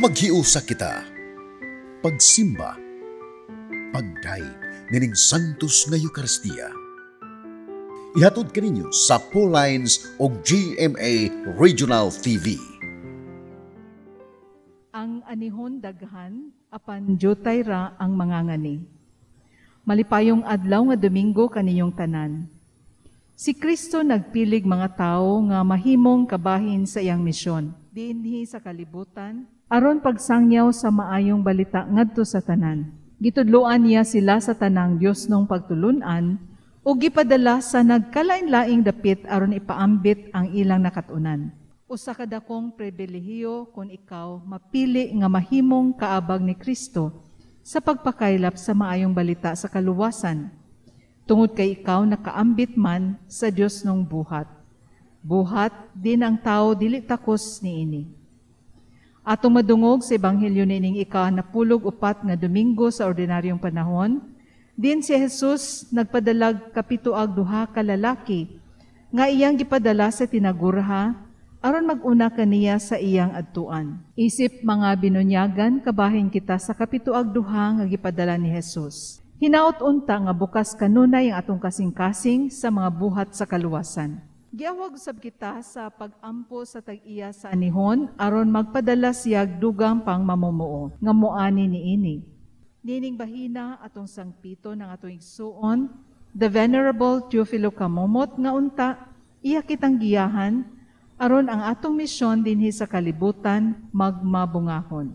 Maghiusa kita, pagsimba, pagdaig nining Santos nga Eucharistia. Ihatod kaninyo sa Paul Lines o GMA Regional TV. Ang anihon daghan, apan jutay ra ang mangangani. Malipayong adlaw nga Domingo kaniyong tanan. Si Kristo nagpilig mga tao nga mahimong kabahin sa iyang misyon, dinhi sa kalibutan, aron pagsangyaw sa maayong balita ngadto sa tanan. Gitudloan niya sila sa tanang Dios nung pagtulunan, o gipadala sa nagkalain-laing dapit aron ipaambit ang ilang nakatunan. Usa ka dakong pribilehiyo kung ikaw mapili nga mahimong kaabag ni Kristo sa pagpakaylap sa maayong balita sa kaluwasan. Tungod kay ikaw nakaambit man sa Dios nung buhat. Buhat din ang tao dili takos niini. Atong madungog sa Ebanghelyo nining ika-14 nga Domingo sa ordinaryong panahon, din si Jesus nagpadalag kapituag duha ka lalaki nga iyang gipadala sa tinagurha aron mag-una kaniya sa iyang adtuan. Isip mga binunyagan kabahin kita sa kapituag duha nga gipadala ni Jesus. Hinaot unta nga bukas kanunay ang atong kasing-kasing sa mga buhat sa kaluwasan. Giawag usab kita sa pag-ampo sa tag-iya sa anihon aron magpadala siyag dugang pang mamumuo nga moani niini. Nining bahina atong sangpito ng atong igsuon, the Venerable Teofilo Camomot nga unta, iya kitang giyahan, aron ang atong misyon dinhi sa kalibutan magmabungahon.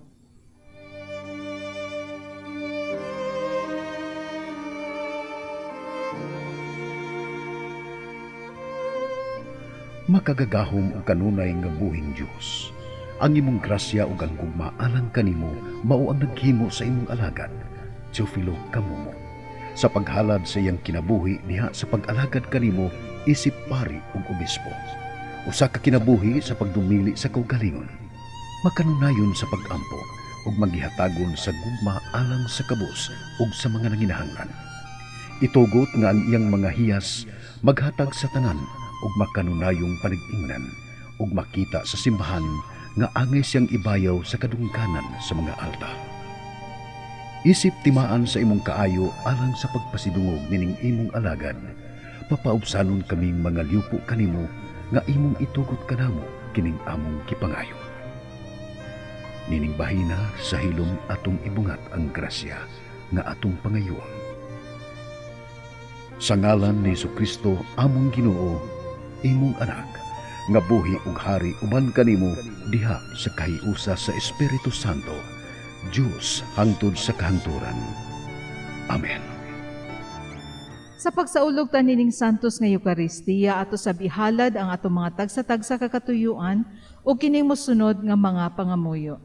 Makagagahom o kanunay nga buhing Diyos. Ang imong grasya ug ang gugma alang kanimo mao ang naghimo sa imong alagad, Teofilo Camomot. Sa paghalad sa iyang kinabuhi diha sa pag-alagad kanimo isip pari ug obispo. Usa ka kinabuhi sa pagdumili sa kaugalingon. Makanunayon sa pag-ampo ug maghihatagon sa gugma alang sa kabus ug sa mga nanginahanglan. Itugot nga ang iyang mga hiyas maghatag sa tanan ug makanunayong panig-ingnan ug makita sa simbahan nga angay siyang ibayaw sa kadungkanan sa mga alta. Isip timaan sa imong kaayo alang sa pagpasidungog nining imong alagad, papaubsanon kaming mga liupo kanimo nga imong itugot kanamo kining among kipangayo. Nining bahina sa hilom atong ibungat ang grasya nga atong pangayoon. Sa ngalan ni Jesucristo among Ginoo, imong anak, nga buhi ug hari uban kanimo diha sa kahiusa sa Espiritu Santo, Dios hangtod sa kahangturan. Amen. Sa pagsaulog ta nining Santos nga Eucharistia ato sa bihalad ang atong mga tagsa-tagsa kakatuyuan o kining mosunod nga mga pangamuyo.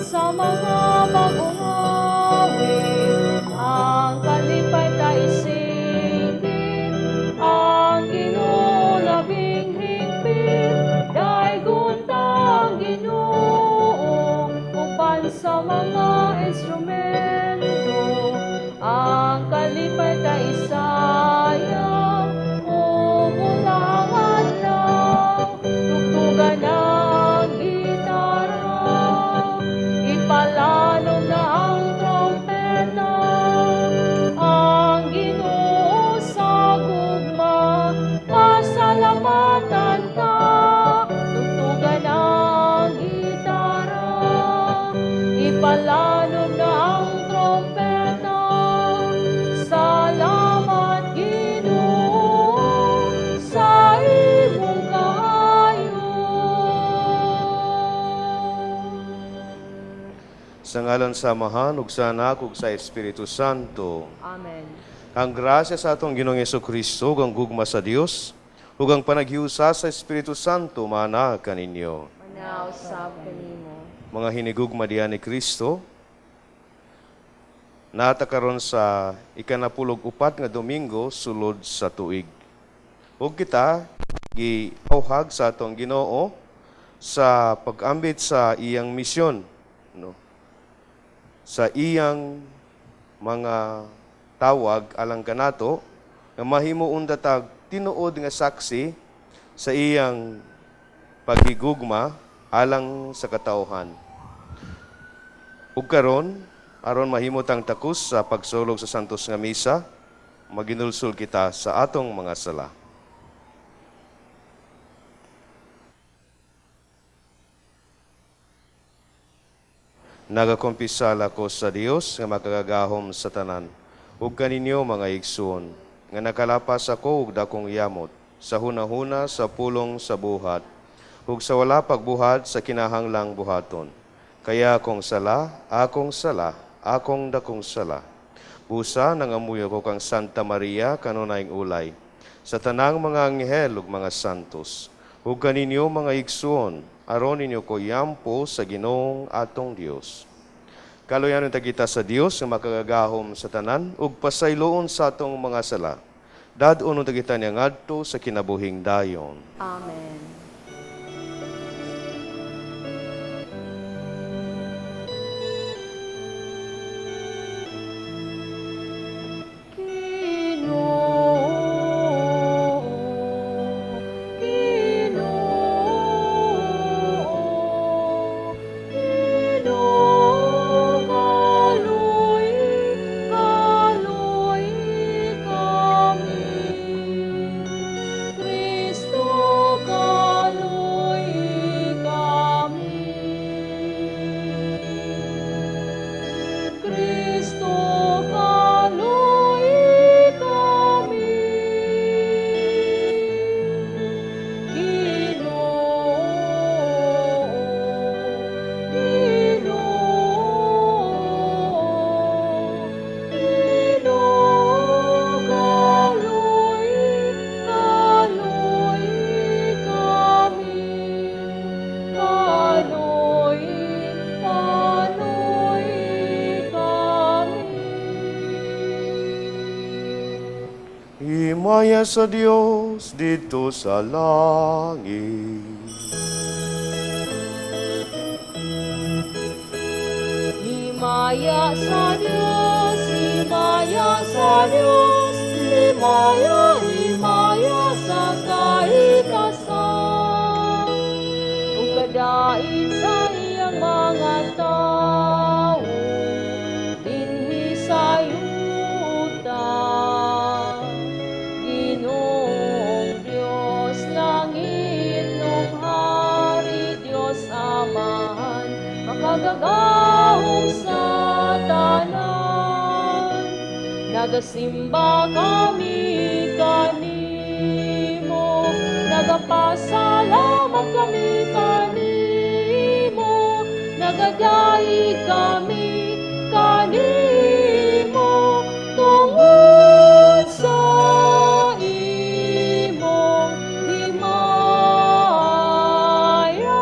Sa mga bagong awit, ang kalipay ta isingin, ang Ginoo labing higpit, daygon tang Ginoo, uban sa mga instrumento, ang kalipay ta isaya, umulangan lang, tugtugan ang gita. Sa ngalan sa Amahan, ug sa Anak, ug sa Espiritu Santo. Amen. Ang grasya sa atong Ginoong Jesucristo, ug ang gugma sa Dios, ug ang panaghiusa sa Espiritu Santo, mana kaninyo. Manaw sab kanimo. Mga hinigugma diyan ni Kristo, nata karon sa ikanapulog-upat nga Domingo sulod sa tuig. Ug kita giauhag sa atong Ginoo sa pag-ambit sa iyang misyon, no? Sa iyang mga tawag alang kanato nga mahimuon datag tinuod nga saksi sa iyang paghigugma alang sa katawhan. Ug karon aron mahimot ang takos sa pagsulog sa santos nga misa, maginulsol kita sa atong mga sala. Nagakumpisala ko sa Dios nga makagagahom sa tanan. Ug kaninyo mga igsoon, nga nakalapas ako ug dakong yamot, sa hunahuna sa pulong sa buhat, ug sa wala pagbuhat sa kinahanglang buhaton. Kaya akong sala, akong dakong sala. Busa nangamuy ako kang Santa Maria kanunayng ulay, sa tanang mga anghel ug mga santos. Ug kaninyo mga igsoon, aron ninyo ko yampo sa Ginoong atong Dios. Kaluyanon ta kita sa Dios nga makagagahom sa tanan ug pasayloon sa atong mga sala. Dadon ta kita niya ngadto sa kinabuhing dayon. Amen. Himaya sa Dios dito sa langit. Himaya sa Diyos, himaya sa Diyos, himaya sa kaitasan. Ug kadain sa iyang mga tao, dinhi sa yuta. Ginoong Diyos, langit nung hari, Diyos Amahan, makagagahong sa tanan. Nagasimba kami kanimo, nagapasalamat kami kanimo, nagadaig kami kanimo, tungod sa imong himaya.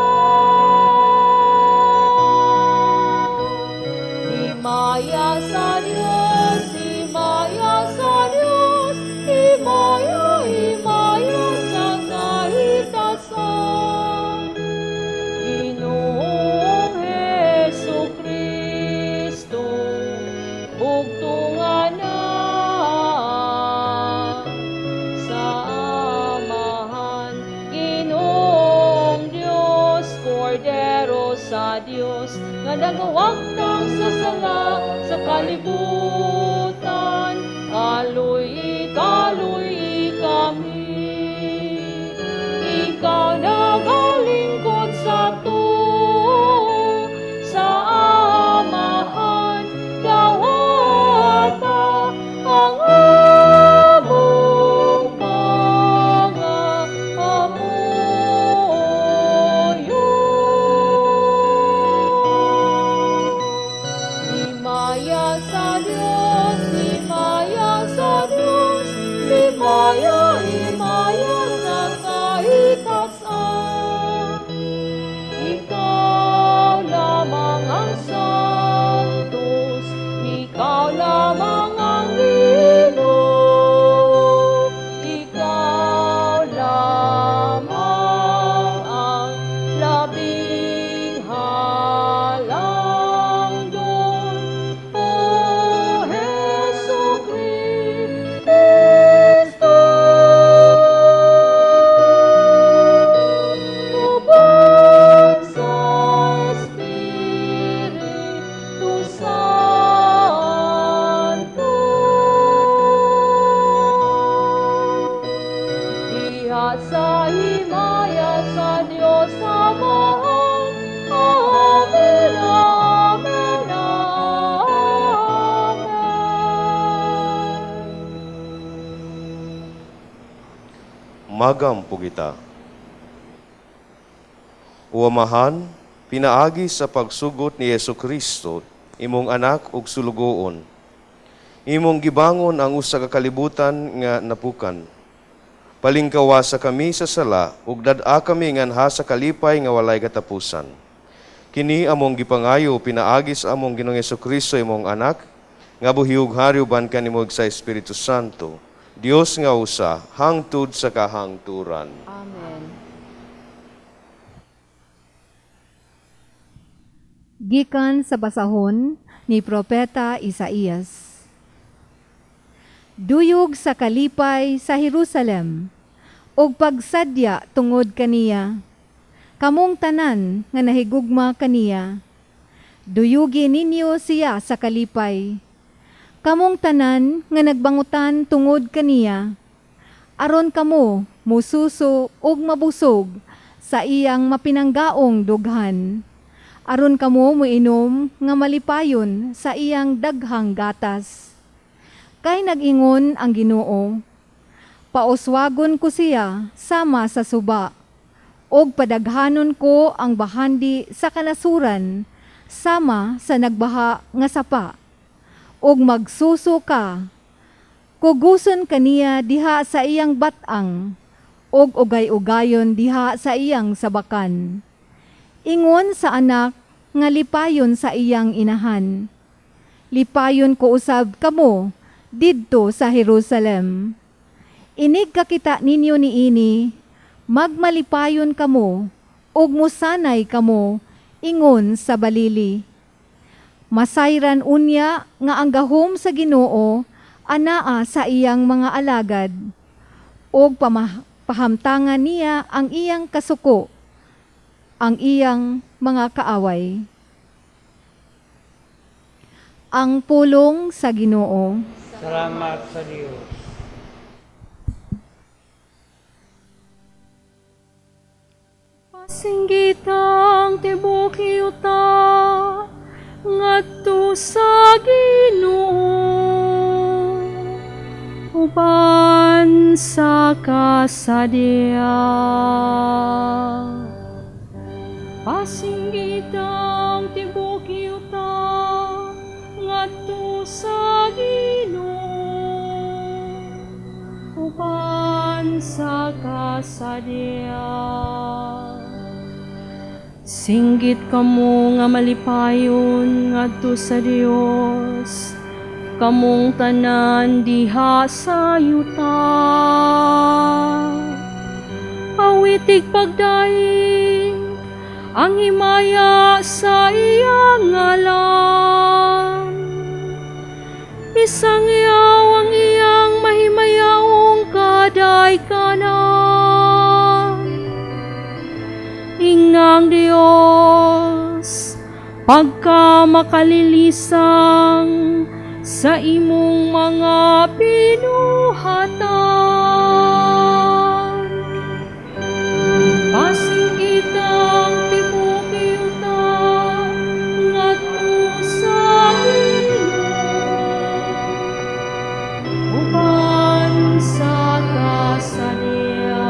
Himaya sa Diyos, himaya sa Diyos, himaya sa kahitasan. Ginoong Jesucristo, bugtungan na sa Amahan. Ginoong Diyos, Kordero sa Diyos, nga nagawagtang sa sala sa kalibutan, kaluy kami. Ikaw nagalingkod sa tuo, sa Amahan, dawata ang among pangahamuyo. magampo kita. O Amahan, pinaagi sa pagsugot ni Yesu Kristo, imong anak ug sulugoon. Imong gibangon ang usa ka kalibutan nga napukan. Palingkawa sa kami sa sala ug dad-a kami nganha sa kalipay nga walay katapusan. Kini among gipangayo pinaagi sa among Ginoong Jesucristo imong anak nga buhiug hariyuban kanimo sa Espiritu Santo. Dios nga usa hangtod sa kahangturan. Amen. Gikan sa basahon ni Propeta Isaías. Duyog sa kalipay sa Jerusalem, og pagsadya tungod kaniya, kamong tanan nga nahigugma kaniya. Duyugi ninyo siya sa kalipay, kamong tanan nga nagbangutan tungod kaniya, aron kamo mususo og mabusog sa iyang mapinanggaong dughan, aron kamo muinom nga malipayon sa iyang daghang gatas. Kay nag-ingon ang Ginoo, pauswagon ko siya sama sa suba, og padaghanon ko ang bahandi sa kanasuran sama sa nagbaha nga sapa, og magsuso ka, kuguson kaniya diha sa iyang batang, og ugay-ugayon diha sa iyang sabakan. Ingon sa anak nga lipayon sa iyang inahan. Lipayon ko usab kamo didto sa Jerusalem. Inig kakita ninyo niini, magmalipayon kamo, ug musanay kamo, ingon sa balili. Masayran unya nga ang gahom sa Ginoo anaa sa iyang mga alagad, ug pahamtangan niya ang iyang kasuko, ang iyang mga kaaway. Ang pulong sa Ginoo. Salamat sa Diyos. Pasinggitang tibok yuta ngadto sa Ginoo uban sa kasadya. Pasinggitang tibok yuta ngadto sa Ginoo uban sa kasadya. Singgit kamo nga malipayon ngadto sa Dios, kamong tanan diha sa yuta. Awitig pagdaing ang himaya sa iyang ngalan. Isang yaw ang iyang mahimayaong kaday kanan. Ingang Dios, pagka makalilisang sa imong mga pinuhatan. Pasinggitang tibok yuta ngadto sa Ginoo uban sa kasadya.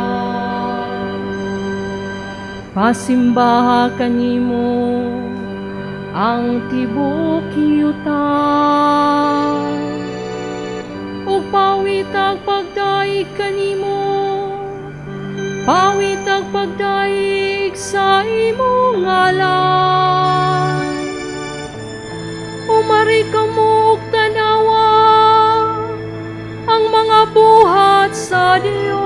Pasimbaha kanimo ang tibok yuta ug pawitag pagdaig kanimo, pawitag pagdaig sa imong ngalan. Umari kamo ug tanawa ang mga buhat sa Dios,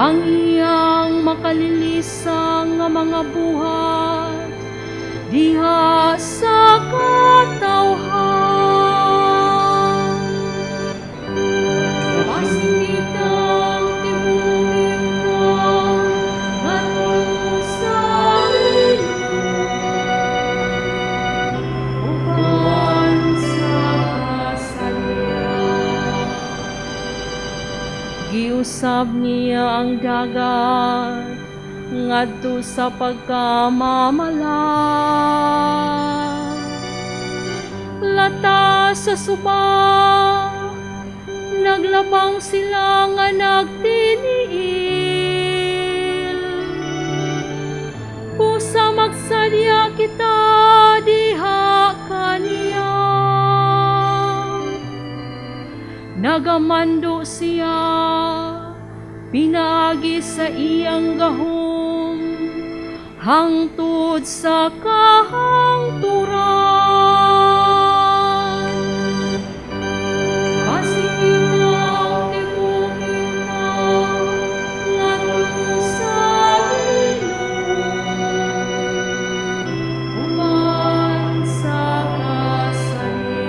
ang iyang makalilisang nga mga buhat diha sa katawhan. Pasinggitang tibok yuta ngadto sa Ginoo uban sa kasadya. Giusab niya ang dagat ngadto sa pagkamamalan. Lata sa suba naglabang sila nga nagtiniil. Pusa magsadya kita diha kaniya. Nagamando siya, pinaagi sa iyang gahom, hangtod sa kahangturan. Pasigita ang timukita, ngadto sa ilong, uban sa kasayyan.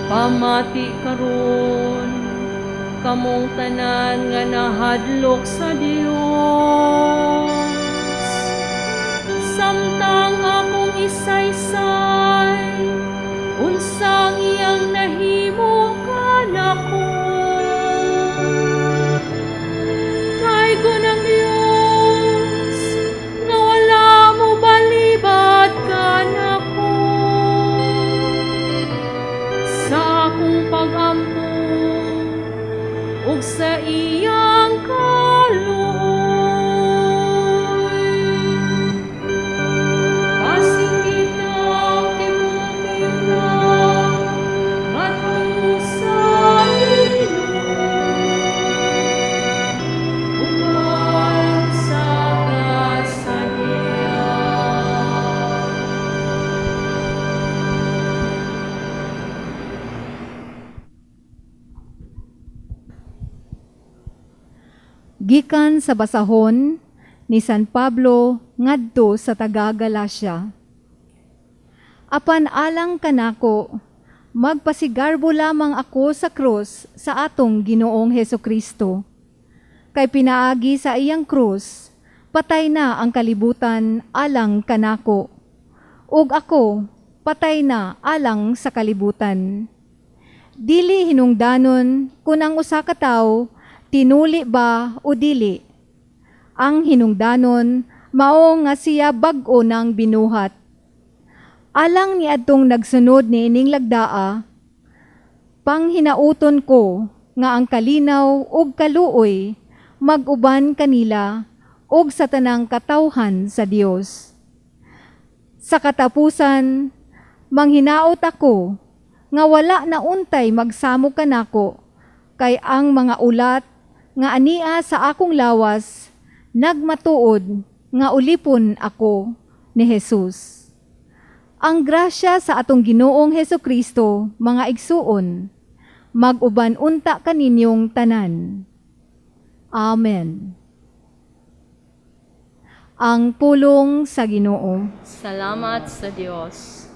Pamati karon, kamong tanan nga nahadlok sa Dios. Samtang akong isaysay, unsang iyang nahimo kanako. Kay gunang Dios, nga wala mo balibad kanako. Sa akong pag-ampo, ug sa iyang kaluoy. Pasigita ang timukita, ngadto sa ilong, uban sa kasadyan. Gikan sa basahon ni San Pablo ngadto sa taga-Galacia. Apan alang kanako, magpasigarbo lamang ako sa krus sa atong Ginoong Hesukristo. Kay pinaagi sa iyang krus, patay na ang kalibutan alang kanako. Ug ako, patay na alang sa kalibutan. Dili hinungdanon kung ang usa ka tawo tinuli ba o dili. Ang hinungdanon mao nga siya bag-o nang binuhat. Alang ni adtong nagsunod ni ining lagdaa, panghinauton ko nga ang kalinaw ug kaluoy mag-uban kanila ug sa tanang katawhan sa Dios. Sa katapusan, manghinaot ako nga wala na untay magsamo kanako, kay ang mga ulat nga ania sa akong lawas, nagmatuod nga ulipon ako ni Jesus. Ang grasya sa atong Ginoong Hesukristo, mga igsuon, mag-uban unta kaninyong tanan. Amen. Ang pulong sa Ginoo. Salamat sa Diyos.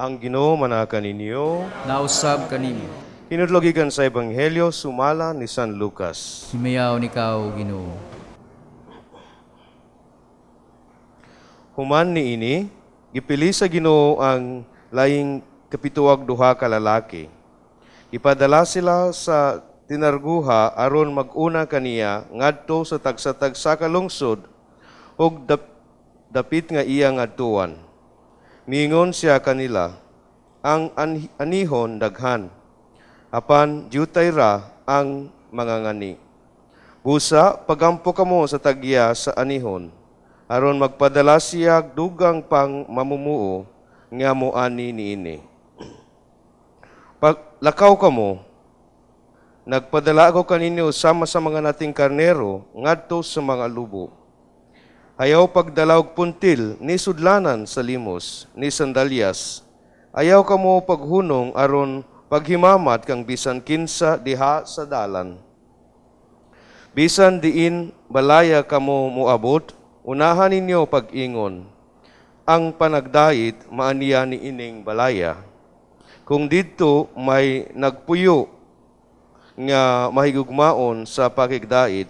Ang Ginoo manakan ninyo. Nausab kanimo. Hinudlogikan sa Ebanghelyo sumala ni San Lucas. Himayaw ni Kao, Ginoo. Human ni ini, gipili sa Ginoo ang laing kapituwag duha ka lalaki. Ipadala sila sa tinarguha aron mag-una kaniya ngadto sa tagsa-tagsa ka lungsod ug dapit nga iya ngadtuan. Mingon siya kanila, ang anihon daghan, apan diutay ra ang mga ngani. Busa, pagampo kamo sa tagya sa anihon, aron magpadala siya dugang pang mamumuo nga moani niini. Paglakaw kamo, nagpadala ako kaninyo sama sa mga nating karnero ngadto sa mga lubo. Ayaw pagdalaw puntil ni sudlanan sa limos ni sandalyas. Ayaw kamo paghunong aron paghimamat kang bisan kinsa diha sa dalan. Bisan diin balaya kamo muabot, unahan ninyo pag-ingon. Ang panagdait maaniya ni ining balaya. Kung didto may nagpuyo nga mahigugmaon sa pakigdait,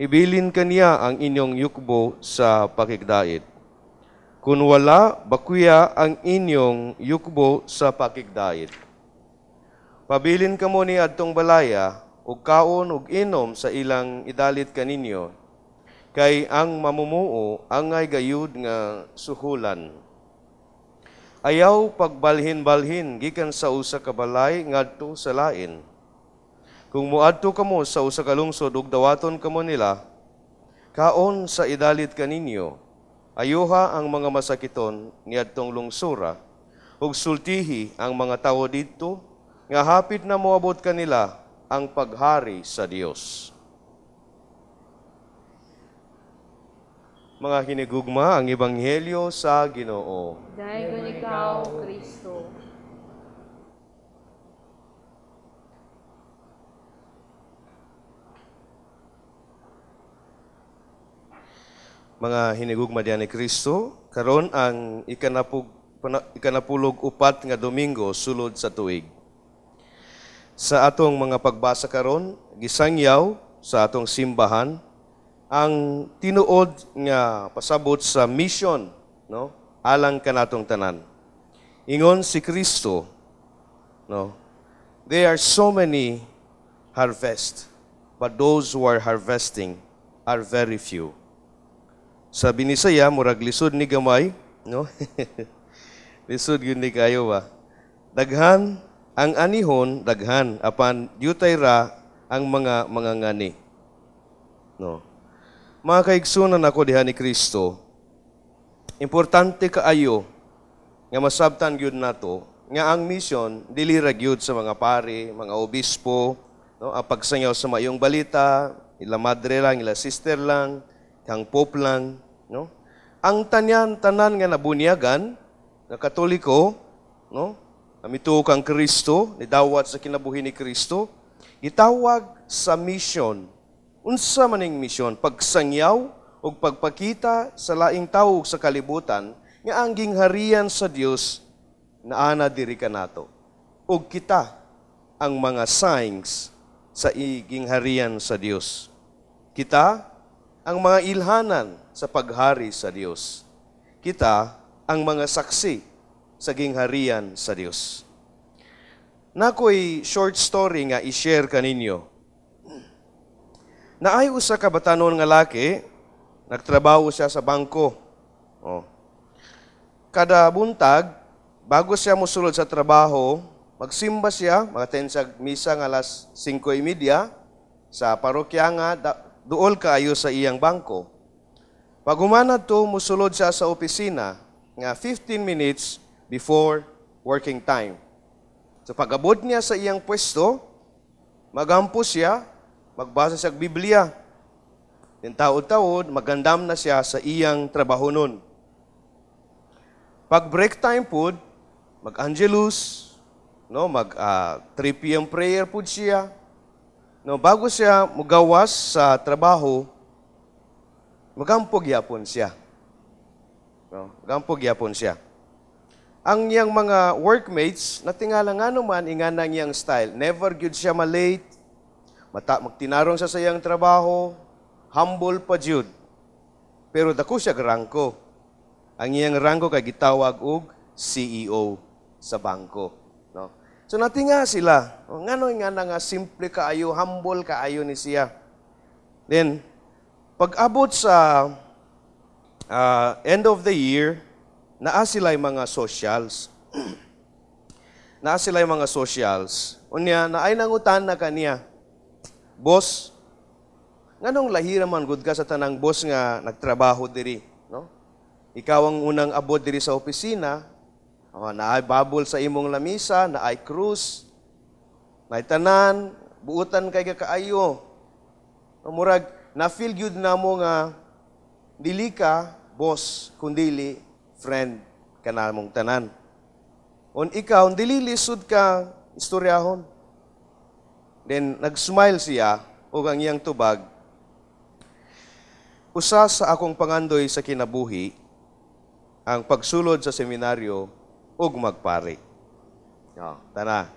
ibilin kaniya ang inyong yukbo sa pakigdait. Kung wala, bakuya ang inyong yukbo sa pakigdait. Pabilin kamo ni adtong balaya, ug kaon ug inom sa ilang idalit kaninyo, kay ang mamumuo angay gayud nga suhulan. Ayaw pagbalhin-balhin gikan sa usa ka balay ngadto sa lain. Kung muadto kamo sa usa ka lungsod ug dawaton kamo nila, kaon sa idalit kaninyo, ayuha ang mga masakiton niadtong lungsura, ug sultihi ang mga tawo didto nga hapit na moabot kanila ang paghari sa Dios. Mga hinigugma, ang Ebanghelyo sa Ginoo. Dayon ikaw, Kristo. Mga hinigugma diyan ni Kristo, karon ang ikanapulog upat nga Domingo sulod sa tuig. Sa atong mga pagbasa karon, gisangyaw sa atong simbahan ang tinuod nga pasabot sa mission, no? Alang kanatong tanan. Ingon si Kristo, no? There are so many harvest, but those who are harvesting are very few. Sa Binisaya, murag lisod ni gamay, no? Lisod yun ni kayo ba? Daghan ang anihon, daghan, apan yutay ra ang mga ngani. No. Mga kaigsunan ako diha ni Kristo, importante kaayo nga masabtan gyud nato nga ang mission dili ra gyud sa mga pari, mga obispo, no, ang pagsangyaw sa mayong balita, ila madre lang, ila sister lang, kang pope lang, no? Ang tanan nga nabunyagan nga Katoliko, no? Amituo kang Kristo, nidawat sa kinabuhi ni Kristo, itawag sa mission. Unsa maning mission? Pagsangyaw o pagpakita sa laing tawo sa kalibutan nga ang gingharian sa Dios na ana diri kanato. Ug kita ang mga signs sa gingharian sa Dios. Kita ang mga ilhanan sa paghari sa Dios. Kita ang mga saksi sa gingharian sa Dios. Nakoy short story nga i-share kaninyo. Naay usa ka batanon nga laki, nagtrabaho siya sa bangko. Oh. Kada buntag, bago siya mosulod sa trabaho, magsimba siya, mga sa misa nga alas 5:30 sa parokya nga duol kaayo sa iyang bangko. Pag humanad to, mosulod siya sa opisina nga 15 minutes before working time. So pag-abot niya sa iyang pwesto, magampo siya, magbasa siya Biblia. Then taod-taod, magandam na siya sa iyang trabaho nun. Pag break time po, mag-angelus, no, 3 p.m. prayer po siya. No, bago siya mugawas sa trabaho, magampog yapon siya. No, magampog yapon siya. Ang niyang mga workmates, natingala nga naman, ingana niyang style. Never gyud siya malate, magtinarong siya sa iyang trabaho, humble pa jud. Pero dako siya rangko. Ang iyang rangko kay gitawag og CEO sa bangko. No? So natinga sila, ngano nga simple kaayo, humble kaayo ni siya. Then, pag-abot sa end of the year, naa sila'y mga socials. Naa sila'y mga socials. Unya, naay nangutan na kaniya, boss, nganong lahira man gud ka sa tanang boss nga nagtrabaho diri, no? Ikaw ang unang abot diri sa opisina, naay babol sa imong lamisa, naay krus, naay tanan, buutan kay kaayo. Murag, na-feel gyud namo nga dili ka boss, kundili friend ka namong tanan. On ikaw, dili lisod ka istoryahon. Then nag-smile siya ug ang iyang tubag, usa sa akong pangandoy sa kinabuhi ang pagsulod sa seminaryo ug magpari. Tana.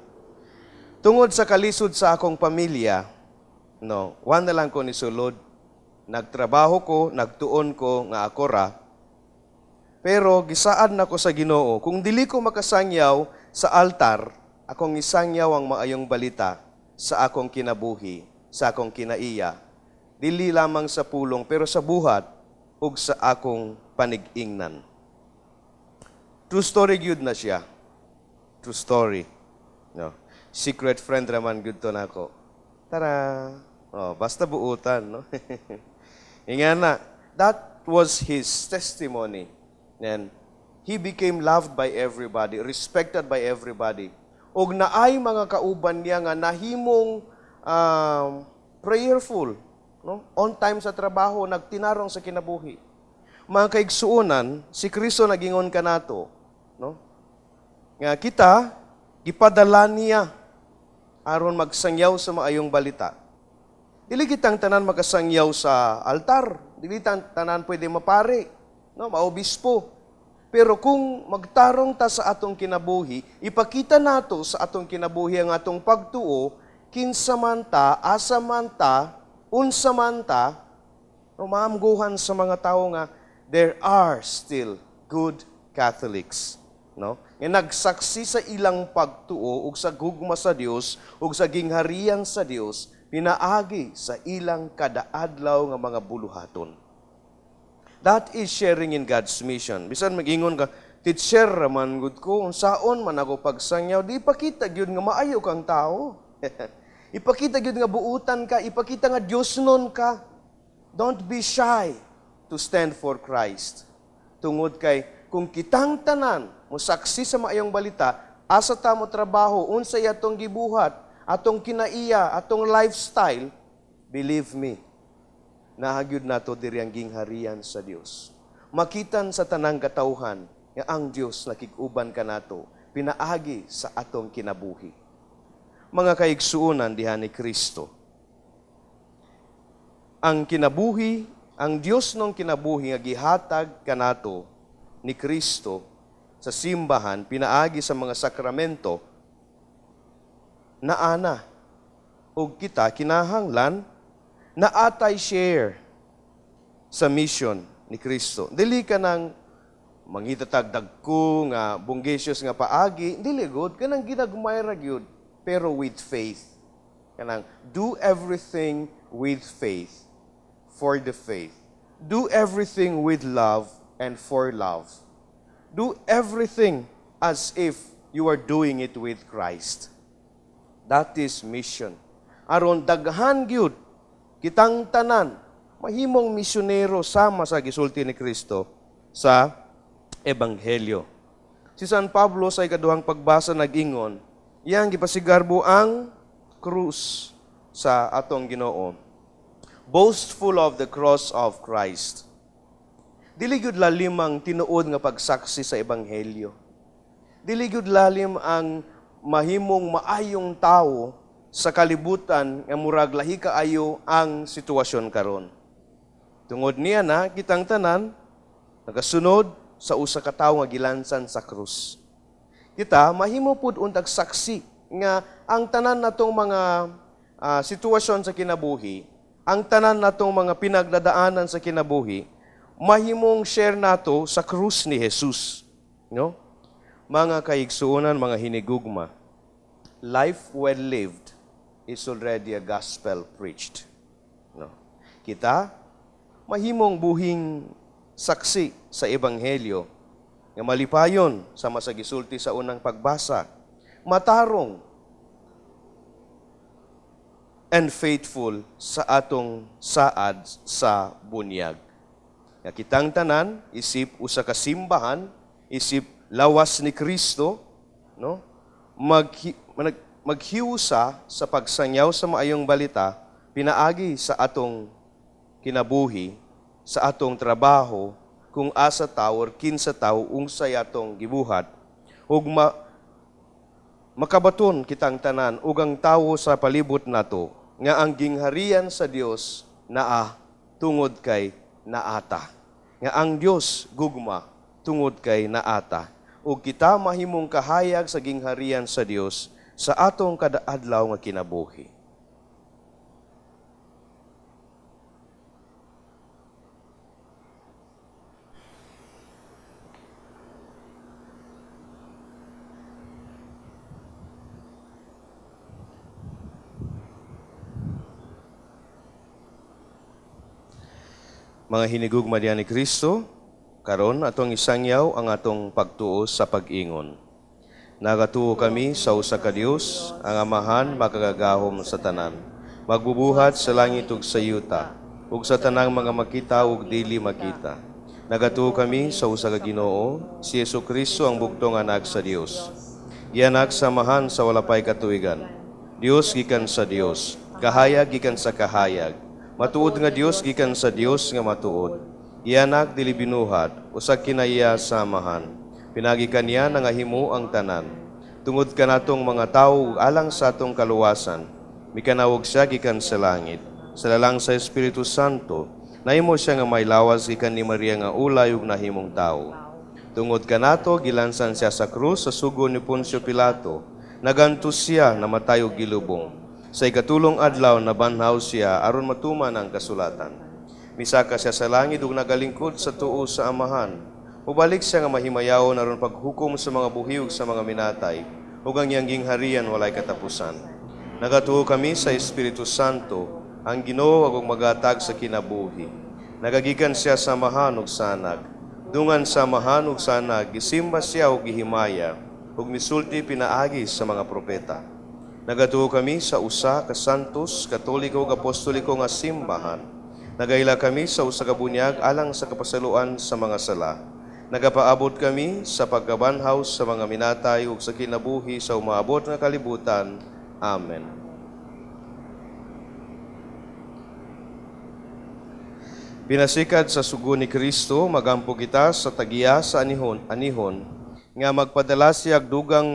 Tungod sa kalisod sa akong pamilya, one na lang ko ni sulod. Nagtrabaho ko, nagtuon ko nga ako ra. Pero gisaad nako sa Ginoo, kung dili ko makasangyaw sa altar, akong isangyaw ang maayong balita sa akong kinabuhi, sa akong kinaiya, dili lamang sa pulong pero sa buhat ug sa akong panig-ingnan. True story gyud na siya. True story. No. Secret friend raman gyud to nako. Tara. Basta buutan, no? Ingana, that was his testimony. And he became loved by everybody, respected by everybody. Og naay mga kauban niya nga nahimong prayerful, no? On time sa trabaho, nagtinarong sa kinabuhi. Mga kaigsuonan, si Kristo nagingon kanato, no? Nga kita gipadala niya aron magsangyaw sa maayong balita. Dili kitang tanan makasangyaw sa altar, dili tanan pwede mapari, no, maobispo. Pero kung magtarong ta sa atong kinabuhi, ipakita nato sa atong kinabuhi ang atong pagtuo, kinsa man ta, asa man ta, unsa man ta, no, maamguhan sa mga tao nga there are still good Catholics, no? Nga nagsaksi sa ilang pagtuo ug sa gugma sa Dios ug sa gingharian sa Dios, pinaagi sa ilang kadaadlaw nga mga buluhaton. That is sharing in God's mission. Bisan mag-ingon ka, teacher raman gud ko, unsaon man ako pagsangyaw, di ipakita gyud nga maayo kang tao. Ipakita gyud nga buutan ka, ipakita nga Diosnon ka. Don't be shy to stand for Christ. Tungod kay kung kitang tanan mosaksi sa maayong balita, asa ta mo trabaho, unsay atong gibuhat, atong kinaiya, atong lifestyle, believe me, nahagyud nato diri ang gingharian sa Dios. Makitan sa tanang katawhan nga ang Dios nakig-uban kanato, pinaagi sa atong kinabuhi. Mga kaigsuonan diha ni Kristo. Ang kinabuhi, ang Dios nung kinabuhi nga gihatag kanato ni Kristo sa simbahan, pinaagi sa mga sakramento, naana ug kita kinahanglan na atay share sa mission ni Kristo. Dili ka nang mangitatag dagko nga bunggesyos nga paagi, dili gud kanang ginagmay ra gyud pero with faith. Kanang do everything with faith for the faith. Do everything with love and for love. Do everything as if you are doing it with Christ. That is mission. Aron daghan gyud kitang tanan mahimong misyonero sama sa gisulti ni Kristo sa ebanghelyo. Si San Pablo sa ikaduhang pagbasa nag-ingon, iyang gipasigarbo ang krus sa atong Ginoo. Boastful of the cross of Christ. Dili gyud lalim ang tinuod nga pagsaksi sa ebanghelyo. Dili gyud lalim ang mahimong maayong tao sa kalibutan nga murag lahi kaayo ang sitwasyon karon. Tungod niya na kitang tanan nagasunod sa usa ka tawo nga gilansan sa krus. Kita mahimo pud untag saksi nga ang tanan natong mga sitwasyon sa kinabuhi, ang tanan natong mga pinagdadaanan sa kinabuhi, mahimong share nato sa krus ni Jesus. No? Mga kaigsuonan, mga hinigugma, life well lived is already a gospel preached. No? Kita, mahimong buhing saksi sa ebanghelyo nga malipayon sa masagisulti sa unang pagbasa, matarong and faithful sa atong saad sa bunyag. Nga kitang tanan, isip usa ka simbahan, isip lawas ni Kristo, no? Maghiusa sa pagsangyaw sa maayong balita, pinaagi sa atong kinabuhi, sa atong trabaho, kung asa tawo or kinsa tawo unsay atong gibuhat, ug makabaton kitang tanan ug ang tawo sa palibot nato nga ang gingharian sa Dios naa tungod kay naata. Nga ang Dios gugma tungod kay naata. Ug kita mahimong kahayag sa gingharian sa Dios sa atong kada adlaw nga kinabuhi. Mga hinigugma diyan ni Kristo, karon atong isangyaw ang atong pagtuo sa pag-ingon. Nagatuo kami sa usa ka Dios, ang Amahan makagagahom sa tanan. Magbubuhat sa langit ug sa yuta, ug sa tanang mga makita ug dili makita. Nagatuo kami sa usa ka Ginoo, si Jesu-Kristo ang buktong anak sa Dios. Gianak sa Amahan sa wala pay katuigan. Dios gikan sa Dios, kahayag gikan sa kahayag. Matuod nga Dios gikan sa Dios nga matuod. Iyanak dili binuhat, usa kinaiya sa Amahan. Pinagikan niya nga himo ang tanan. Tungod kanatong mga tawo alang sa atong kaluwasan, mikanawog siya gikan sa langit. Sa lalang sa Espiritu Santo, nahimo siya nga may lawas gikan ni Maria nga ulay ug nahimong tawo. Tungod kanato gilansan siya sa krus sa sugo ni Poncio Pilato. Nagantos siya namatay og gilubong. Sa ikatulong adlaw nabanhaw siya aron matuman ang kasulatan. Misaka siya sa langit ug nagalingkod sa tuo sa Amahan. Ubalik siya nga mahimayaw aron paghukom sa mga buhi ug sa mga minatay, ug ang iyang gingharian walay katapusan. Nagatuo kami sa Espiritu Santo, ang Ginoo ug magatag sa kinabuhi. Nagagikan siya sa Amahan ug sanag. Dungan sa Amahan ug sanag, gisimba siya ug gihimaya, ug misulti pinaagi sa mga propeta. Nagatuo kami sa usa ka santos, katoliko ug apostoliko nga simbahan. Nagaila kami sa usa ka bunyag alang sa kapasaluan sa mga sala. Nagapaabot kami sa pagkabanhaw sa mga minatay ug sa kinabuhi sa umaabot nga kalibutan. Amen. Pinasikad sa sugo ni Kristo, magampo kita sa tagiya sa anihon nga magpadala siya dugang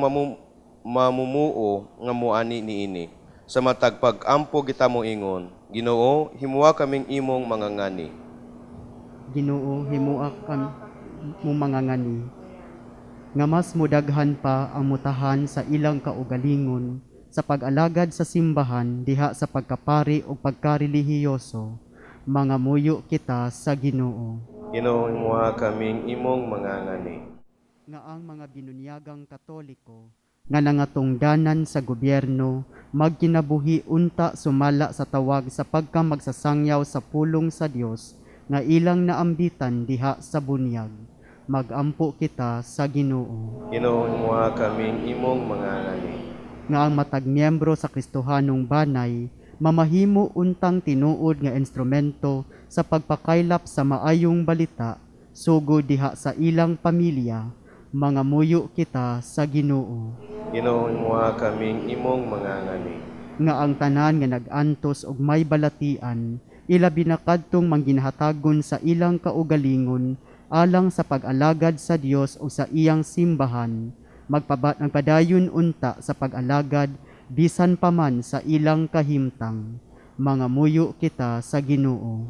mamumuo nga muani niini. Sa matag pag-ampo kita mo ingon, Ginoo, himuwa kaming imong mga ngani. Ginoo, himuwa kami mo mga ngani. Nga mas mudaghan pa ang mutahan sa ilang kaugalingon sa pag-alagad sa simbahan diha sa pagkapari o pagkarelihiyoso. Mga muyo kita sa Ginoo. Ginoo, himuwa kaming imong mga ngani. Nga ang mga binunyagang Katoliko nga nangatungdanan sa gobyerno, magkinabuhi unta sumala sa tawag sa pagkamagsasangyaw sa pulong sa Dios nga ilang naambitan diha sa bunyag. Magampo kita sa Ginoo. Ginoo, himuha kaming imong mga ngani. Nga ang matag miyembro sa Kristohanong banay, mamahimo untang tinuod nga instrumento sa pagpakaylap sa maayong balita, sugod diha sa ilang pamilya, mga muyo kita sa Ginoo. Ginoo, himuha kaming imong mga ngani. Nga ang tanan nga nag-antos og may balatian, ilabi na kadtong mangginahatagon sa ilang kaugalingon alang sa pag-alagad sa Dios o sa iyang simbahan, magpadayon unta sa pag-alagad bisan pa man sa ilang kahimtang. Mga muyo kita sa Ginoo.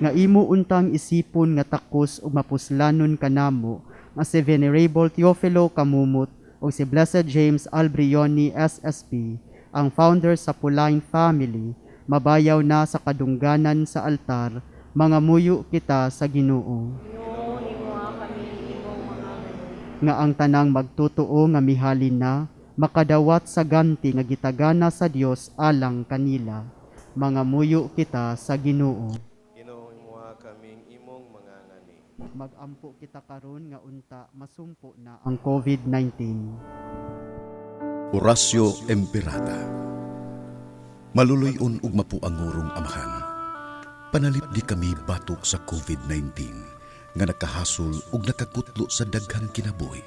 Nga imo untang isipon nga takos o mapuslanon kanamo nga si Venerable Teofilo Kamumot o si Blessed James Albrioni SSP, ang founder sa Pulain Family, mabayaw na sa kadungganan sa altar. Mga muyo kita sa Ginoo. Nga ang tanang magtutuo nga mihalin na, makadawat sa ganti nga gitagana sa Dios alang kanila. Mga muyo kita sa Ginoo. Ginoo, himuha kaming imong mga ngani. Magampo kita karon nga unta masumpo na ang COVID-19. Orasyo Emperata. Maluluyon ug mapuangurong Amahan. Panalip di kami batok sa COVID-19 nga nakahasol ug nakakutlo sa daghang kinabuhi.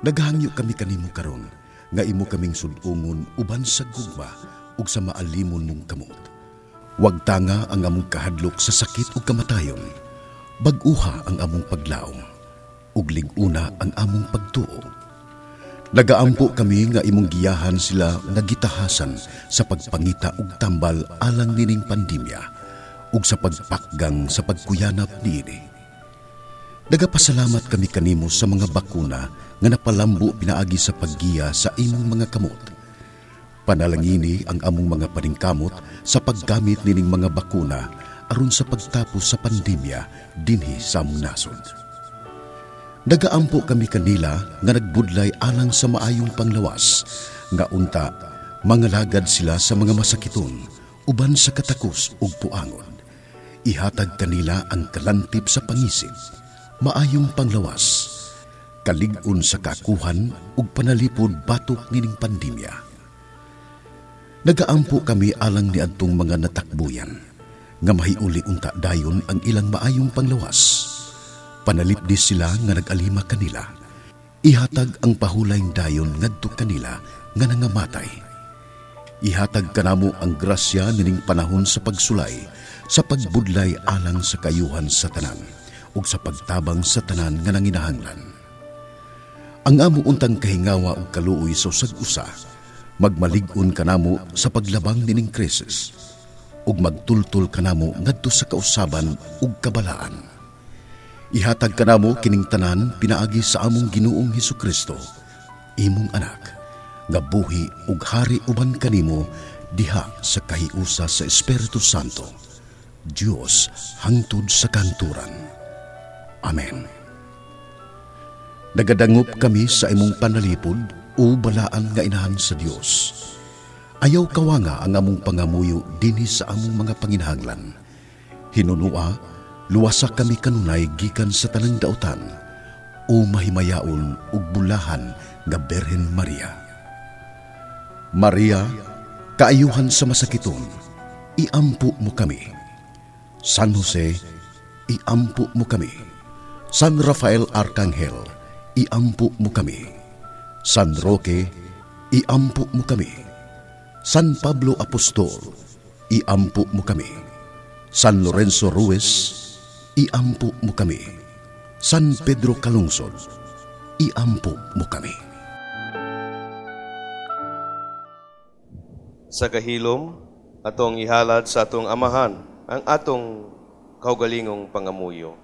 Naghangyo kami kanimo karon nga imo kaming sud-ungon uban sa gugma ug sa maalimon mong kamot. Wag tanga ang among kahadlok sa sakit ug kamatayon. Bag-uha ang among paglaom. ug liguna ang among pagtuo. Nagaampo kami nga imong giyahan sila nga gitahasan sa pagpangita ug tambal alang nining pandemya ug sa pagpakgang sa pagkuyanap niini. Nagapasalamat kami kanimo sa mga bakuna nga napalambo pinaagi sa paggiya sa imong mga kamot. Panalangini ang among mga paningkamot sa paggamit nining mga bakuna aron sa pagtapos sa pandemya dinhi sa among nasod. Nagaampo kami kanila nga nagbudlay alang sa maayong panglawas, nga unta, mangalagad sila sa mga masakiton, uban sa katakos ug puangon. Ihatag kanila ang kalantip sa pangisip, maayong panglawas, kalig-on sa kakuhan ug panalipod batok nining pandemya. Nagaampo kami alang ni adtong mga natakbuyan, nga mahiuli unta dayon ang ilang maayong panglawas. Panalipdis sila nga nag-alima kanila. Ihatag ang pahulayng dayon ngadto kanila nga nangamatay. Ihatag kanamo ang grasya nining panahon sa pagsulay, sa pagbudlay alang sa kayuhan sa tanan, ug sa pagtabang sa tanan nga nanginahanglan. Ang amo untang kahingawa ug kaluoy sa usag-usa, magmalig-on kanamo sa paglabang nining krisis, ug magtultol kanamo ngadto sa kausaban ug kabalaan. Ihatag kanamo kining tanan pinaagi sa among Ginoong Hesukristo, imong anak, nga buhi ug hari uban kanimo diha sa kahiusa sa Espiritu Santo, Dios hangtod sa kanturan. Amen. Nagadangop kami sa imong panalipod o balaan nga inahan sa Dios. Ayaw kawanga ang among pangamuyo dinhi sa among mga panginahanglan. Hinunua, luwasa kami kanunay gikan sa tanang dautan, o mahimayaon ug bulahan nga Berhen Maria. Maria, kaayuhan sa masakiton, iampo mo kami. San Jose, iampo mo kami. San Rafael Arcangel, iampo mo kami. San Roque, iampo mo kami. San Pablo Apostol, iampo mo kami. San Lorenzo Ruiz, iampo mo kami. San Pedro Calungsod, iampo mo kami. Sa kahilom, atong ihalad sa atong amahan ang atong kaugalingong pangamuyo.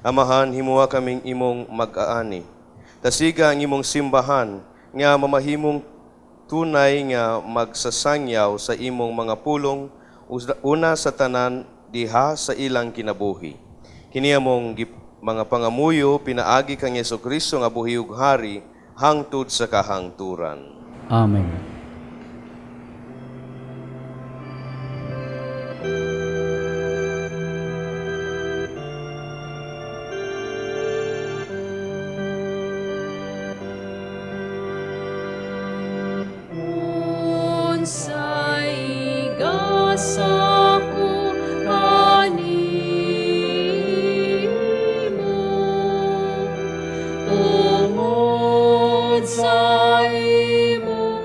Amahan, himuha kaming imong mag-aani. Tasiga ang imong simbahan nga mamahimong tunay nga magsasangyaw sa imong mga pulong una sa tanan diha sa ilang kinabuhi. Kini among mga pangamuyo pinaagi kang Jesucristo nga buhi ug hari hangtod sa kahangturan. Amen. Tungod sa imo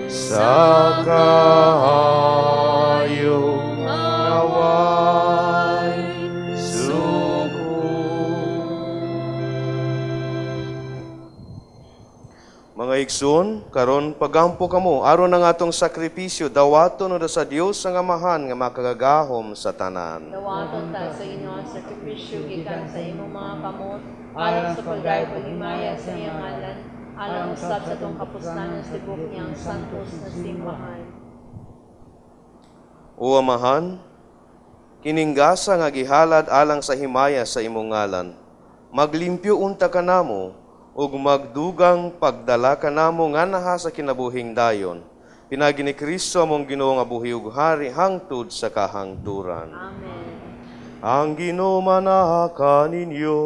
sa kahayong naway suko. Mga igsoon, karon pagampo kamo aron ang atong sakripisyo dawaton no sa Dios ang Amahan nga makagagahom sa tanan. Dawaton ta sa inyo ang sakripisyo gikan sa imong mga kamot, alang sa pagdayeg ug himaya sa iyang ngalan, alang usab sa tong kapuslanan sa tibok niyang santos na simbahan. O Amahan, kininggasa nga gihalad alang sa himaya sa imong ngalan, maglimpyo unta kanamo ug magdugang pagdala kanamo nga naha sa kinabuhing dayon. Pinagi ni Kristo among Ginoo nga buhi ug hari hangtod sa kahangturan. Amen. Ang Ginoo manaha kaninyo.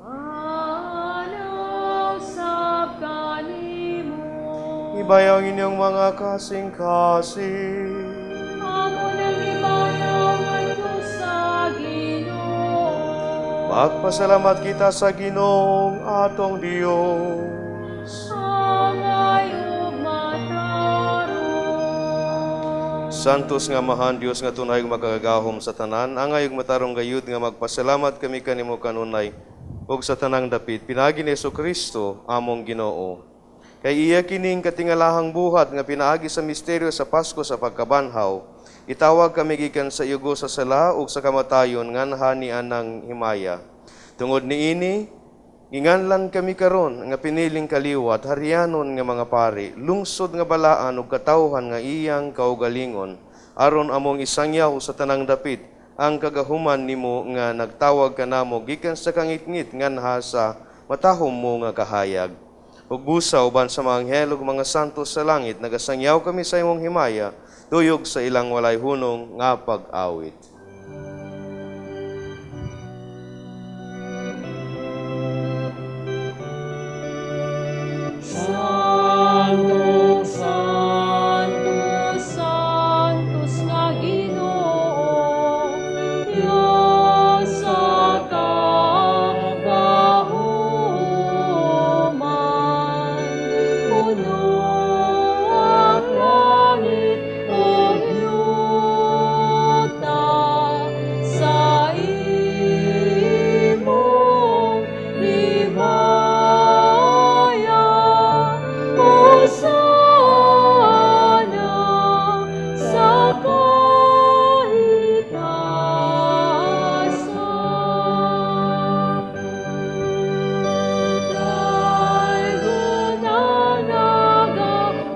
Manaw sab kanimo. Ibayang inyong mga kasing-kasing. Amo nang ibayaw ngadto sa Ginoo. Magpasalamat kita sa Ginoong atong Dios. Angay ug matarong. Santos nga Amahan Dios nga tunay ug makagagahom sa tanan, angay ug matarong gayud nga magpasalamat kami kanimo kanunay ug sa tanang dapit pinagi ni Jesucristo among Ginoo. Kay iya kining katingalahang buhat nga pinaagi sa misteryo sa Pasko sa pagkabanhaw, itawag kami gikan sa yugo sa sala ug sa kamatayon nganha ni anang himaya. Tungod niini, ginganlan kami karon nga piniling kaliwat harianon nga mga pari, lungsod nga balaan ug katawhan nga iyang kaugalingon, aron among isangyaw sa tanang dapit ang kagahuman nimo nga nagtawag kanamo gikan sa kangitngit nganha sa matahom mo nga kahayag. Ug busa uban sa mga anghel ug mga santos sa langit nagasangyaw kami sa imong himaya, tuyog sa ilang walay hunong nga pag-awit. Santos, Santos, Santos nga Ginoo, Diyos sa kagahuman. Puno ang langit ug yuta sa imong himaya. Hosana sa kahitasan. Daygon ang nagaanhi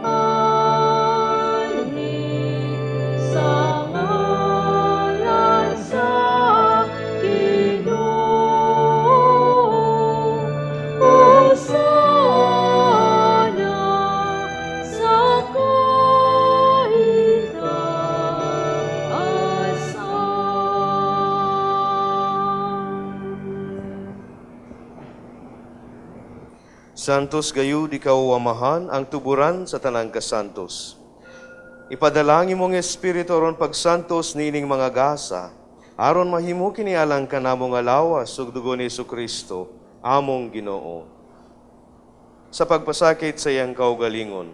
sa ngalan sa Ginoo. Hosana sa kahitasan. Santos gayud ikaw Amahan ang tuburan sa tanang kasantos. Ipadalangin mong Espiritu aron pagsantos nining mga gasa, aron mahimo kini alang kanamo nga lawas ug dugo ni Jesucristo, among Ginoo. Sa pagpasakit sa iyang kaugalingon,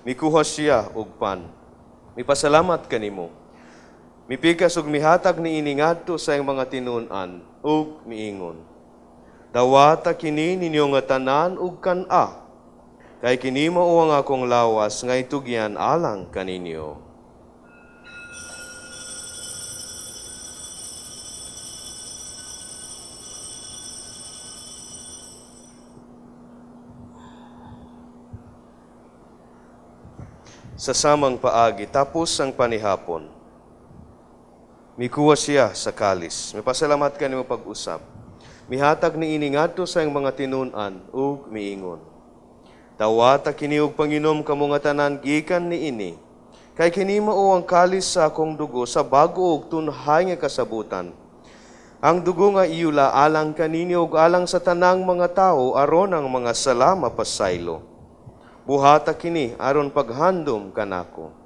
mikuha siya og pan. Mipasalamat kanimo. Mipikas ug mihatag niini ngadto sa iyang mga tinun-an ug miingon. Dawata kini ninyo nga tanan ug kan-a, kay kini mao ang akong lawas nga itugyan alang kaninyo. Sa samang paagi, tapos ang panihapon, mikuha siya sa kalis. Mipasalamat kanimo pag-usap. Mihatag ni iningadto sa iyang mga tinun-an ug miingon. Dawata kini og panginom kamo nga tanan gikan niini. Kay kini mao ang kalis sa akong dugo sa bago ug tunhay nga kasabutan. Ang dugo nga iyula alang kaninyo ug alang sa tanang mga tao aron ang mga sala mapasaylo. Buhata kini aron paghandom kanako.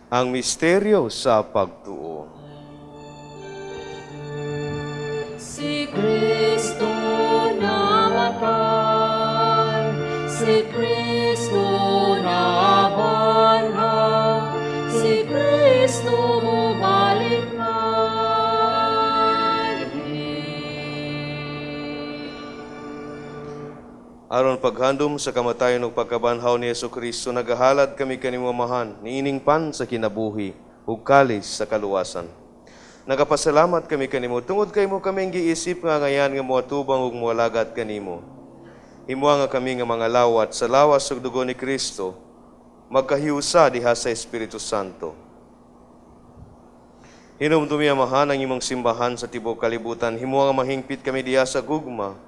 Ang misteryo sa pagtuo. Si Kristo namatay, si Kristo nabanhaw, si Kristo bumalik na. Aron paghandom sa kamatayon ug pagkabanhaw ni Jesucristo, nagahalad kami kanimo amahan, niining pan sa kinabuhi, ug kalis sa kaluwasan. Nagapasalamat kami kanimo tungod kay mo kaming giisip nga ngayan nga moatubang ug moalagad kanimo. Himuha nga kami nga mga lawat sa lawas ug dugo ni Kristo, magkahiusa diha sa Espiritu Santo. Hinumdumi amahan ang imong simbahan sa tibuok kalibutan, himuha nga mahingpit kami diha sa gugma,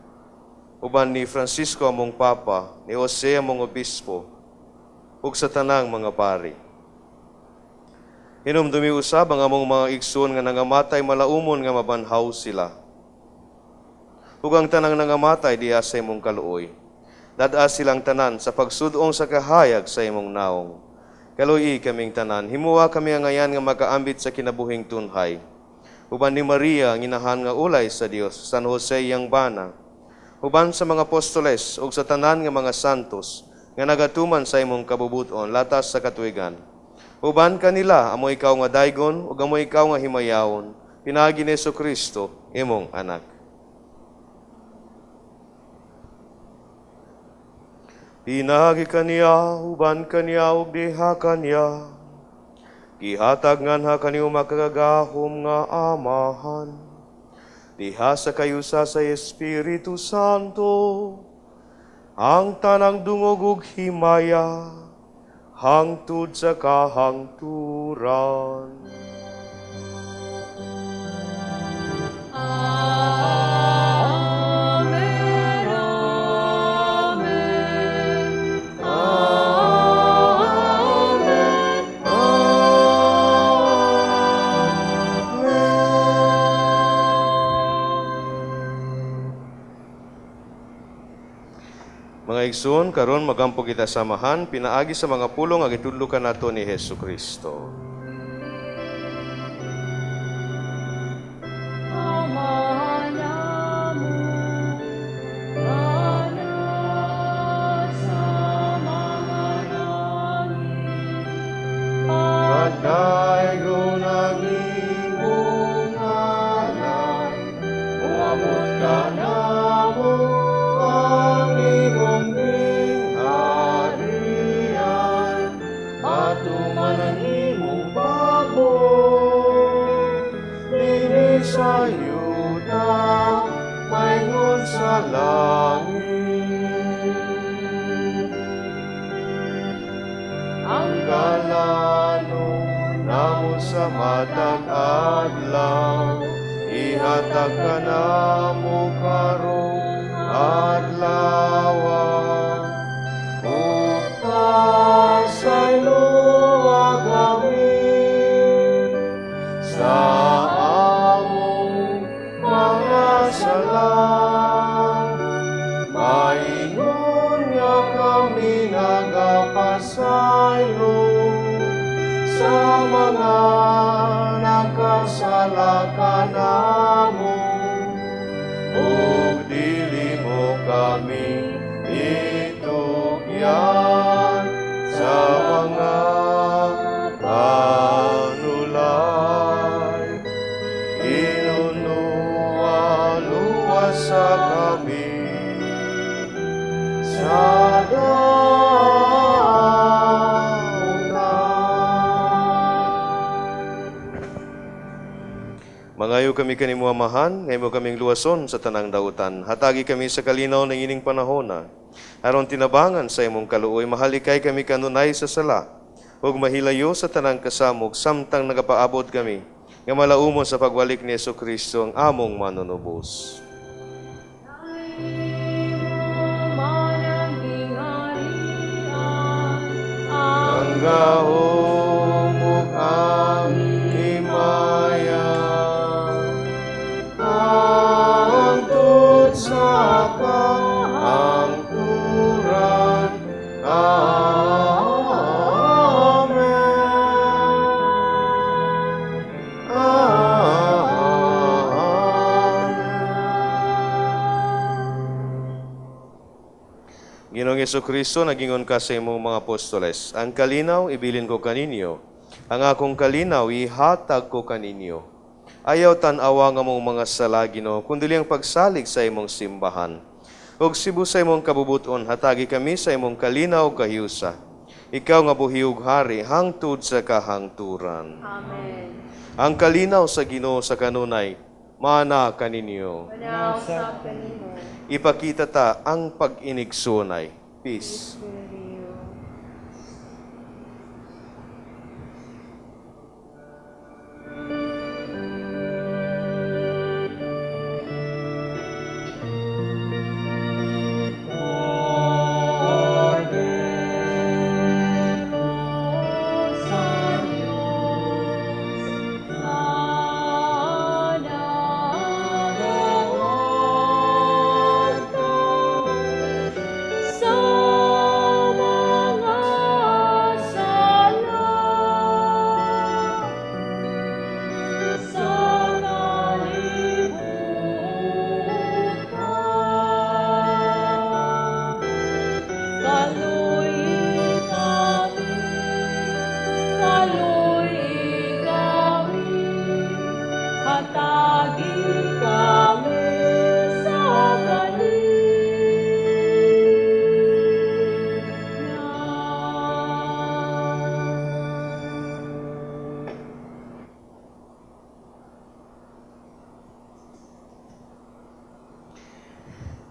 uban ni Francisco among Papa, ni Jose among Obispo, ug sa tanang mga pari. Hinumdumi usab ang among mga igsoon nga nangamatay malaumon nga mabanhaw sila. Ug ang tanang nangamatay diha sa imong kaluoy, dad-a silang tanan sa pagsudong sa kahayag sa imong naong. Kaluoy kaming tanan, himuha kami ang ngayan nga makaambit sa kinabuhing tunhay. Uban ni Maria, ang inahan nga ulay sa Dios, San Jose yang bana, uban sa mga apostoles ug sa tanan nga mga santos nga nagatuman sa imong kabubuton latas sa katuigan. Uban kanila amo ikaw nga daygon ug amo ikaw nga himayawon, pinaagi ni Jesucristo imong anak. Pinagi kaniya, uban kaniya ug diha kaniya, gihatag nganha kaniyo makagagahom nga amahan. Diha sa kayusa sa Espiritu Santo, ang tanang dungog ug himaya, hangtod sa kahangturan. Amen, amen, amen, Mga igsoon, karon magampo kita samahan, pinaagi sa mga pulong ang itudlukan nato ni Jesucristo. Pagdaygo ng imong ngalan, uabot ka na mo ang imong gingharian, matuman ang imong pagbuot, dili sa yuta, mayngon sa langit. Ang galano namo sa matag adlaw, ihatag ka namo karong adlaw. Upay sa'yo kami sa among mga sala, maingon nga kami nagapasayo sa mga nagkasala kanamo, ug dili mo kami itugyan sa mga panulay. Inunuwa-luwa sa kami sa Mangayo kami kanimo amahan, ngayon mo kaming luwason sa tanang dautan. Hatagi kami sa kalinaw ng ining panahona. Aron tinabangan sa imong kaluoy, mahalikay kami kanunay sa sala. Ug mahilayo sa tanang kasamog, samtang nagapaabot kami, nga malaumon sa pagbalik ni Jesucristo ang among manunubos. Ang gahom ug ang himaya, hangtod sa kahangturan. Amen. Ginoong Kristo, nagingon ka sa imong mga apostoles, ang kalinaw ibilin ko kaninyo, ang akong kalinaw ihatag ko kaninyo. Ayaw tan-awa nga mong mga sala, Ginoo, kundi ang pagsalig sa imong simbahan. Ug sibu sa imong kabubuton, hatagi kami sa imong kalinaw kahiusa. Ikaw nga buhi ug hari, hangtod sa kahangturan. Amen. Ang kalinaw sa Ginoo sa kanunay, mana kaninyo. Panausap kanimo. Ipakita ta ang pag-inigsunay. Peace.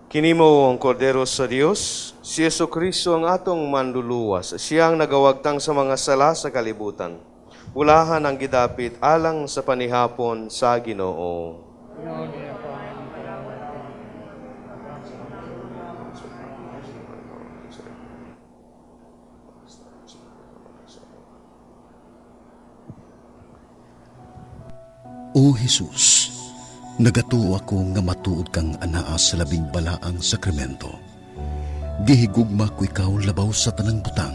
Kinimo ang kordero sa Dios, si Kristo ang atong manluluwas. Siya ang nagawagtang sa mga sala sa kalibutan. Ulahan ang gidapit alang sa panihapon sa Ginoo. O Jesus, nagatuo ako nga matuod kang anaa sa labing balaang sakramento. Gihigugma ko ikaw labaw sa tanang butang,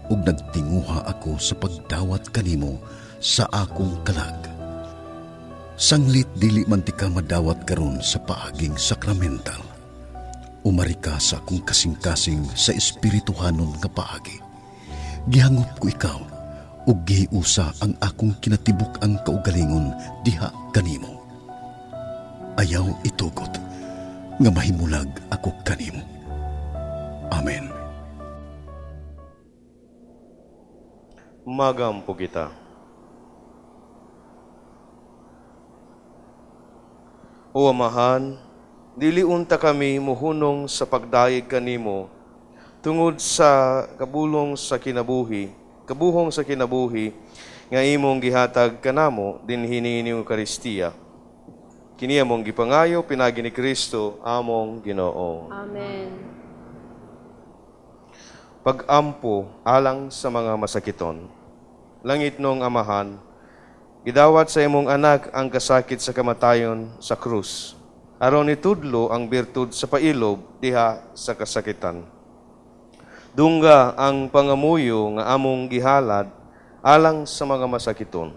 ug nagtinguha ako sa pagdawat kanimo sa akong kalag. Sanglit dili man ti ka madawat karon sa paaging sakramental. Umari ka sa akong kasing-kasing sa espirituhanon nga paagi. Gihangop ko ikaw, ug gihiusa ang akong kinatibuk ang kaugalingon diha kanimo. Ayaw itugot nga mahimulag ako kanimo. Amen. Magampo kita. O Amahan, dili unta kami muhunong sa pagdayeg kanimo tungod sa kabuhong sa kinabuhi nga imong gihatag kanamo dinhi niining Eucharistia. Kini among gipangayo pinagi ni Kristo among Ginoo. Amen. Pag-ampo alang sa mga masakiton. Langit nung Amahan, gidawat sa imong anak ang kasakit sa kamatayon sa krus. Aron itudlo ang birtud sa pailob diha sa kasakitan. Dungga ang pangamuyo nga among gihalad alang sa mga masakiton.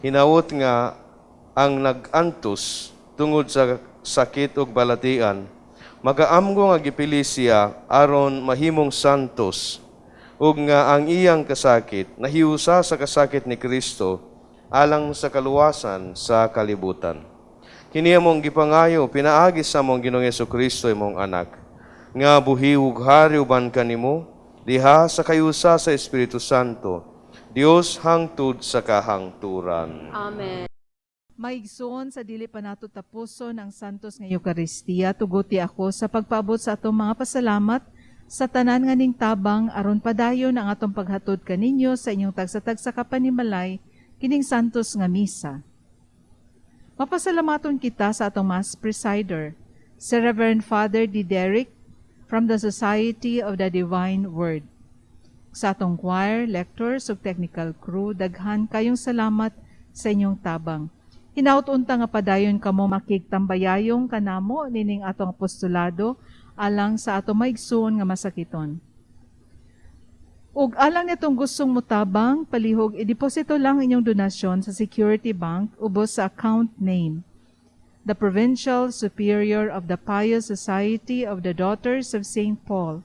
Hinawot nga ang nag-antos tungod sa sakit ug balatian, magaamgo nga gipili siya aron mahimong santos, ug nga ang iyang kasakit nahiusa sa kasakit ni Kristo alang sa kaluwasan sa kalibutan. Kini among gipangayo pinaagi sa among Ginoong Kristo imong anak, nga buhi ug hari uban kanimo diha sa kayusa sa Espiritu Santo, Dios hangtod sa kahangturan. Amen. Maigsoon sa dili pa nato tapuson ang santos nga Eucharistia, tuguti ako sa pagpaabot sa atong mga pasalamat sa tanan nga ning tabang aron padayon ang atong paghatod kaninyo sa inyong tagsa-tagsa kapanimalay kining santos nga misa. Mapasalamaton kita sa atong Mass Presider, si Reverend Father D. Derek from the Society of the Divine Word. Sa atong choir, lectors ug technical crew, daghan kayong salamat sa inyong tabang. Hinaut-unta nga padayon kamo makigtambayayong kanamo nining atong apostolado alang sa atong maigsoon nga masakiton. Ug alang nitong gustong mutabang, palihog i-deposito lang inyong donasyon sa Security Bank ubos sa account name: the Provincial Superior of the Pious Society of the Daughters of St. Paul,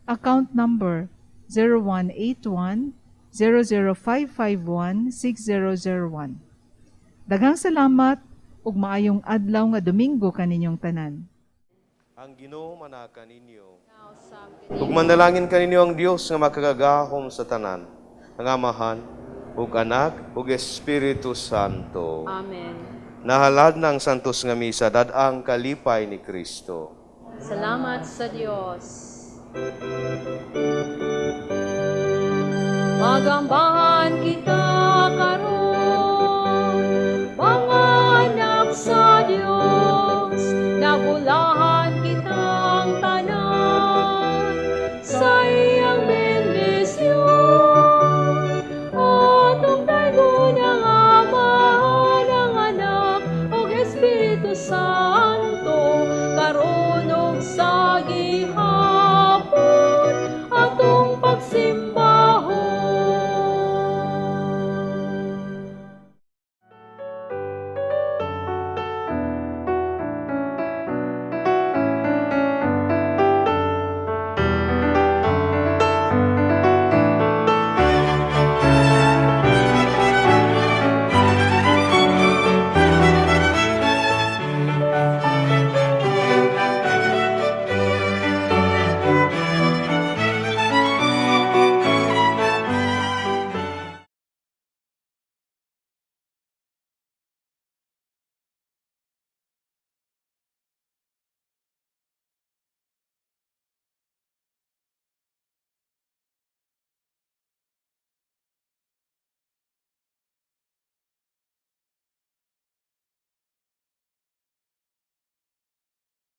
account number 0181-00551-6001. Daghang salamat ug maayong adlaw nga Domingo kaninyong tanan. Ang Ginoo manaka ninyo. Nausab Ug manalangin kaninyo ang Dios nga makagagahom sa tanan, ang Amahan, ug Anak, ug Espiritu Santo. Amen. Nahalad ng santos nga misa, dadang kalipay ni Kristo. Salamat sa Diyos. Magambahan kita